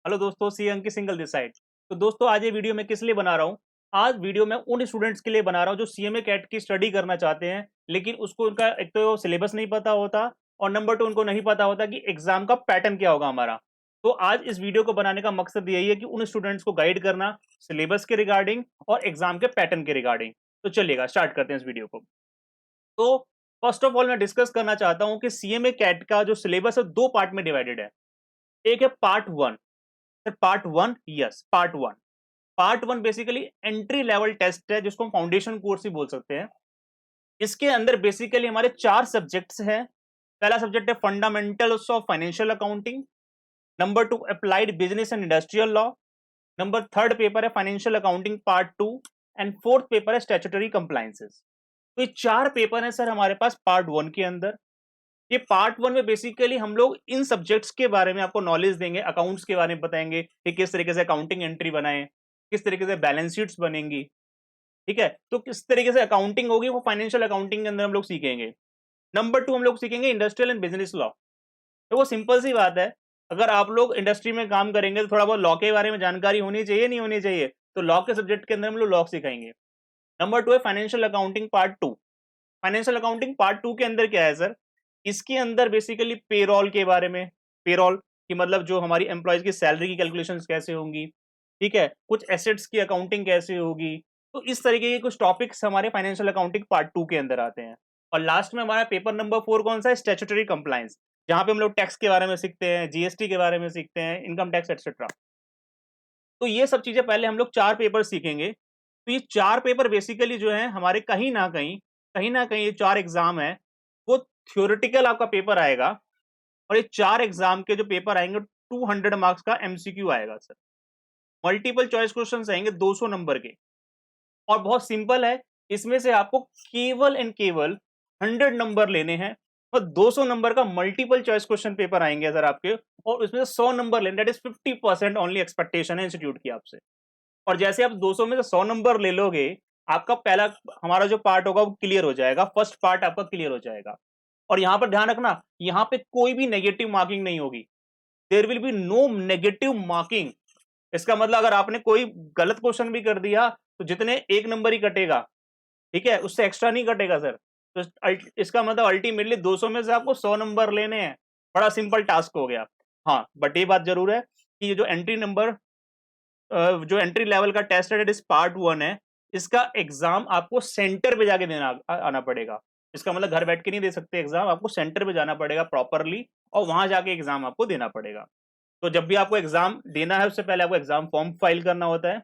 Hello दोस्तों, सी अंकित single this side. तो दोस्तों, आज ये वीडियो मैं किस लिए बना रहा हूँ? आज वीडियो मैं उन स्टूडेंट्स के लिए बना रहा हूँ जो सीएमए कैट की स्टडी करना चाहते हैं, लेकिन उसको उनका एक तो सिलेबस नहीं पता होता और नंबर 2 उनको नहीं पता होता कि एग्जाम का पैटर्न क्या होगा हमारा। तो आज इस वीडियो को बनाने का मकसद यही है कि उन स्टूडेंट्स को गाइड करना सिलेबस के रिगार्डिंग और एग्जाम के पैटर्न के रिगार्डिंग। तो चलिएगा स्टार्ट करते हैं इस वीडियो को। तो फर्स्ट ऑफ ऑल मैं डिस्कस करना चाहता हूँ कि सीएमए कैट का जो सिलेबस है दो पार्ट में डिवाइडेड है। एक है part one. Part one, yes part one. Part one basically entry level test है जिसको हम फाउंडेशन कोर्स भी बोल सकते हैं। इसके अंदर बेसिकली हमारे चार सब्जेक्ट्स हैं। पहला सब्जेक्ट है fundamentals of financial accounting. Number 2 applied business and industrial law. Number third paper है financial accounting part 2। And fourth paper है स्टैट्यूटरी कंप्लायंसेस। तो ये चार पेपर है सर हमारे पास पार्ट वन के अंदर। ये पार्ट वन में बेसिकली हम लोग इन सब्जेक्ट्स के बारे में आपको नॉलेज देंगे, अकाउंट्स के बारे में बताएंगे कि किस तरीके से अकाउंटिंग एंट्री बनाएं, किस तरीके से बैलेंस शीट्स बनेंगी। ठीक है, तो किस तरीके से अकाउंटिंग होगी वो फाइनेंशियल अकाउंटिंग के अंदर हम लोग सीखेंगे। नंबर 2 हम लोग सीखेंगे इंडस्ट्रियल एंड बिजनेस लॉ। तो वो सिंपल सी बात है, अगर आप लोग इंडस्ट्री में काम करेंगे तो थोड़ा बहुत लॉ के बारे में जानकारी होनी चाहिए, नहीं होनी चाहिए? तो लॉ के सब्जेक्ट के अंदर हम लोग लॉ सिखाएंगे। नंबर 2 है financial accounting part 2। Financial accounting part 2 के अंदर क्या है सर? इसके अंदर बेसिकली पेरोल के बारे में, पेरोल की मतलब जो हमारी एम्प्लॉयज की सैलरी की कैलकुलेशंस कैसे होंगी, ठीक है, कुछ एसेट्स की अकाउंटिंग कैसे होगी। तो इस तरीके के कुछ टॉपिक्स हमारे फाइनेंशियल अकाउंटिंग पार्ट 2 के अंदर आते हैं। और लास्ट में हमारा पेपर नंबर 4 कौन सा है? स्टैट्यूटरी कंप्लायंस, जहां पे हम लोग टैक्स के बारे में सीखते हैं, जीएसटी के बारे में सीखते हैं, इनकम टैक्स एक्सेट्रा। तो ये सब चीजें पहले हम लोग चार पेपर सीखेंगे। तो ये चार पेपर बेसिकली जो है हमारे कहीं ना कहीं ये चार एग्जाम है वो थ्योरेटिकल आपका पेपर आएगा। और ये चार एग्जाम के जो पेपर आएंगे 200 मार्क्स का एमसीक्यू आएगा सर। मल्टीपल चॉइस क्वेश्चंस आएंगे 200 नंबर के। और बहुत सिंपल है, इसमें से आपको केवल एंड केवल 100 नंबर लेने हैं और 200 नंबर का मल्टीपल चॉइस क्वेश्चन पेपर आएंगे सर आपके। और उसमें से 100 नंबर लेने, दैट इज 50% ओनली एक्सपेक्टेशन है इंस्टीट्यूट की आपसे। और जैसे आप 200 में से 100 नंबर ले लोगे, आपका पहला हमारा जो पार्ट होगा वो क्लियर हो जाएगा, फर्स्ट पार्ट आपका क्लियर हो जाएगा। और यहां पर ध्यान रखना, यहां पे कोई भी नेगेटिव मार्किंग नहीं होगी। There will be no negative marking. इसका मतलब अगर आपने कोई गलत क्वेश्चन भी कर दिया तो जितने एक नंबर ही कटेगा, ठीक है, उससे एक्स्ट्रा नहीं कटेगा सर। तो इसका मतलब अल्टीमेटली 200 में से आपको 100 नंबर लेने हैं। बड़ा सिंपल टास्क हो गया। हाँ, बट ये बात जरूर है कि ये जो एंट्री लेवल का टेस्ट है इस पार्ट वन है, इसका एग्जाम आपको सेंटर पे जाके देना आना पड़ेगा। इसका मतलब घर बैठ के नहीं दे सकते एग्जाम, आपको सेंटर पे जाना पड़ेगा प्रॉपरली और वहां जाके एग्जाम आपको देना पड़ेगा। तो जब भी आपको एग्जाम देना है उससे पहले आपको एग्जाम फॉर्म फाइल करना होता है,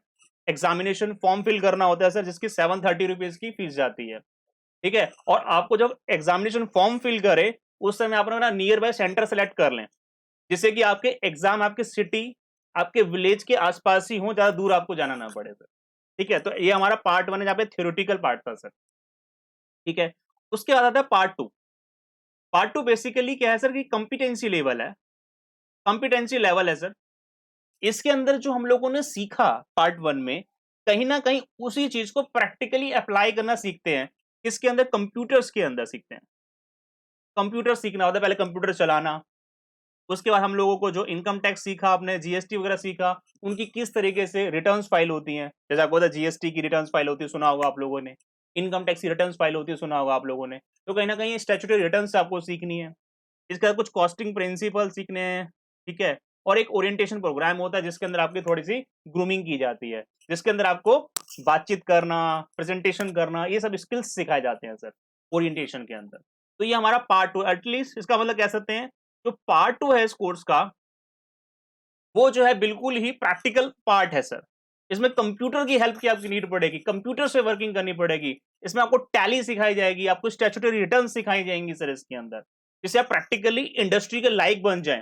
एग्जामिनेशन फॉर्म फिल करना होता है सर, जिसकी 730 रुपीज की फीस जाती है। ठीक है, और आपको जब एग्जामिनेशन फॉर्म फिल करे उस समय आप अपना नियर बाय सेंटर सेलेक्ट कर लें, जिससे कि आपके एग्जाम आपके सिटी, आपके विलेज के आसपास ही हो, ज्यादा दूर आपको जाना ना पड़े सर। ठीक है, तो ये हमारा पार्ट वन है जहाँ पे थ्योरेटिकल पार्ट था सर। ठीक है, उसके बाद आता है part two. Part two basically क्या है सर कि कॉम्पिटेंसी लेवल है। कॉम्पिटेंसी लेवल है सर, इसके अंदर जो हम लोगों ने सीखा पार्ट वन में, कहीं ना कहीं उसी चीज को प्रैक्टिकली अप्लाई करना सीखते हैं। इसके अंदर कंप्यूटर्स के अंदर सीखते हैं। कंप्यूटर सीखना होता है, पहले कंप्यूटर चलाना। उसके बाद हम लोगों को जो इनकम टैक्स सीखा, आपने जीएसटी वगैरह सीखा, उनकी किस तरीके से रिटर्न्स फाइल होती हैं। जैसे आपको पता है जीएसटी की रिटर्न्स फाइल होती है, सुना होगा आप लोगों ने। इनकम टैक्स की रिटर्न्स फाइल होती है, सुना होगा आप लोगों ने। तो कहीं ना कहीं स्टैट्यूटरी रिटर्न्स आपको सीखनी है। इसके बाद कुछ कॉस्टिंग प्रिंसिपल सीखने हैं। ठीक है, और एक ओरिएंटेशन प्रोग्राम होता है जिसके अंदर आपकी थोड़ी सी ग्रूमिंग की जाती है, जिसके अंदर आपको बातचीत करना, प्रेजेंटेशन करना, ये सब स्किल्स सिखाए जाते हैं सर ओरिएंटेशन के अंदर। तो ये हमारा पार्ट टू, एटलीस्ट इसका मतलब कह सकते हैं जो पार्ट टू है इस कोर्स का, वो जो है बिल्कुल ही प्रैक्टिकल पार्ट है सर। इसमें कंप्यूटर की हेल्प की आपकी नीड पड़ेगी, कंप्यूटर से वर्किंग करनी पड़ेगी। इसमें आपको टैली सिखाई जाएगी, आपको स्टैट्यूटरी रिटर्न सिखाई जाएंगी सर इसके अंदर, जिससे आप प्रैक्टिकली इंडस्ट्री के लायक बन जाएं।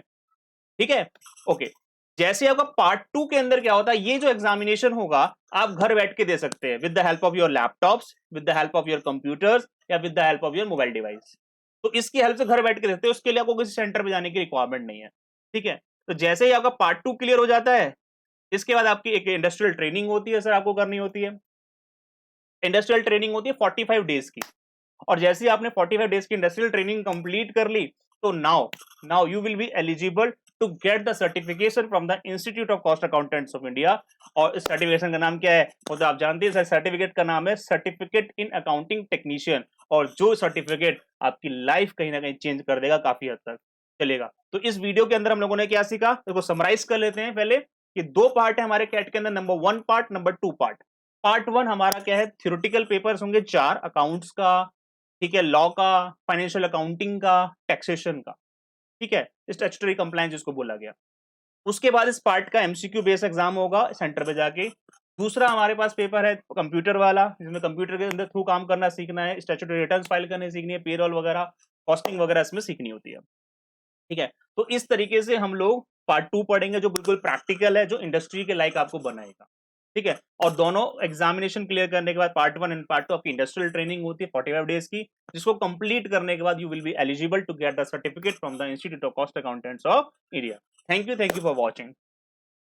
ठीक है, ओके। जैसे आपका पार्ट टू के अंदर क्या होता है, ये जो एग्जामिनेशन होगा आप घर बैठ के दे सकते हैं with the help of your laptops, with the help of your computers, या with the help of your mobile device. तो इसकी हेल्प से घर बैठ के देते हैं, उसके लिए आपको किसी सेंटर पे जाने की रिक्वायरमेंट नहीं है। ठीक है, तो जैसे ही आपका पार्ट टू क्लियर हो जाता है, इसके बाद आपकी एक इंडस्ट्रियल ट्रेनिंग होती है सर, आपको करनी होती है। इंडस्ट्रियल ट्रेनिंग होती है 45 डेज की। और जैसे ही आपने 45 डेज की इंडस्ट्रियल ट्रेनिंग कंप्लीट कर ली, तो now you will be eligible to get the certification from the institute of cost accountants of India. और इस सर्टिफिकेशन का नाम क्या है, वो तो आप जानते हैं, सर्टिफिकेट का नाम है सर्टिफिकेट इन अकाउंटिंग टेक्नीशियन। और जो सर्टिफिकेट आपकी लाइफ कहीं ना कहीं चेंज कर देगा, काफी हद तक चलेगा। तो इस वीडियो के अंदर हम लोगों ने क्या सीखा, इसको समराइज कर लेते हैं पहले कि दो पार्ट है हमारे कैट के अंदर, number 1 part, number 2 part. Part 1 हमारा क्या है, थ्योरेटिकल पेपर्स होंगे 4, अकाउंट्स का, ठीक है, लॉ का, फाइनेंशियल अकाउंटिंग का, टैक्सेशन का, ठीक है, स्टैट्यूटरी कंप्लायंस जिसको बोला गया। उसके बाद इस पार्ट का एमसीक्यू बेस एग्जाम होगा सेंटर पे जाके। दूसरा हमारे पास पेपर है कंप्यूटर वाला, जिसमें कंप्यूटर के अंदर थ्रू काम करना सीखना है, स्टैट्यूटरी रिटर्न्स फाइल करने सीखनी है, पेरोल वगैरह, कॉस्टिंग वगैरह इसमें सीखनी होती है, ठीक है। तो इस तरीके से हम लोग पार्ट 2 पढ़ेंगे, जो बिल्कुल प्रैक्टिकल है, जो इंडस्ट्री के लायक आपको बनाएगा, ठीक है। और दोनों एग्जामिनेशन क्लियर करने के बाद पार्ट 1 एंड पार्ट 2 आपकी इंडस्ट्रियल ट्रेनिंग होती है 45 डेज की, जिसको कंप्लीट करने के बाद you will be eligible to get the certificate from the institute of cost accountants of India. Thank you for watching.